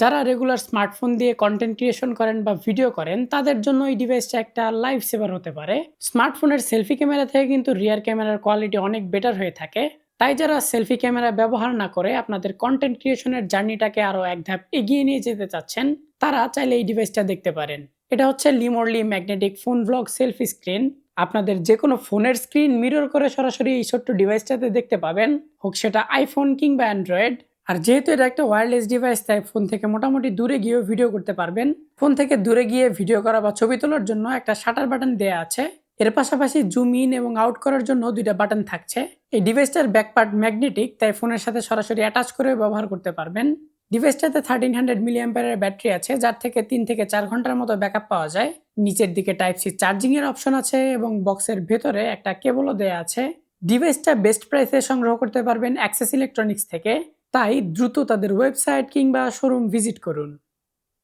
যারা regular smartphone দিয়ে content creation করেন বা ভিডিও করেন তাদের জন্য এই ডিভাইসটা একটা লাইফ সেভার হতে পারে। স্মার্টফোনের সেলফি ক্যামেরা থেকে কিন্তু রিয়ার ক্যামেরার কোয়ালিটি অনেক বেটার হয়ে থাকে। তাই যারা সেলফি ক্যামেরা ব্যবহার না করে আপনাদের কন্টেন্ট ক্রিয়েশনের জার্নিটাকে আরো এক ধাপ এগিয়ে নিয়ে যেতে চাচ্ছেন, তারা চাইলে এই ডিভাইসটা দেখতে পারেন। এটা হচ্ছে লিমোরলি magnetic phone blog selfie screen. আপনাদের যে কোনো ফোনের স্ক্রিন মিরর করে সরাসরি এই ছোট্ট ডিভাইসটাতে দেখতে পাবেন, হোক সেটা আইফোন কিংবা অ্যান্ড্রয়েড। আর যেহেতু এটা একটা ওয়্যারলেস ডিভাইস, তাই ফোন থেকে মোটামুটি দূরে গিয়েও ভিডিও করতে পারবেন। ফোন থেকে দূরে গিয়ে ভিডিও করা বা ছবি তোলার জন্য একটা শাটার বাটন দেয়া আছে। এর পাশাপাশি জুম ইন এবং আউট করার জন্য দুইটা বাটন থাকছে। এই ডিভাইসটার ব্যাক পার্ট ম্যাগনেটিক, তাই ফোনের সাথে সরাসরি অ্যাটাচ করে ব্যবহার করতে পারবেন। ডিভাইসটাতে 1300 মিলিঅ্যাম্পিয়ারের ব্যাটারি আছে, যার থেকে 3 থেকে 4 ঘন্টার মতো ব্যাকআপ পাওয়া যায়। নিচের দিকে টাইপ সি চার্জিং এর অপশন আছে এবং বক্সের ভেতরে একটা কেবলও দেয়া আছে। ডিভাইসটা বেস্ট প্রাইসে সংগ্রহ করতে পারবেন অ্যাক্সেস ইলেকট্রনিক্স থেকে। তাই দ্রুত তাদের ওয়েবসাইট কিংবা শোরুম ভিজিট করুন।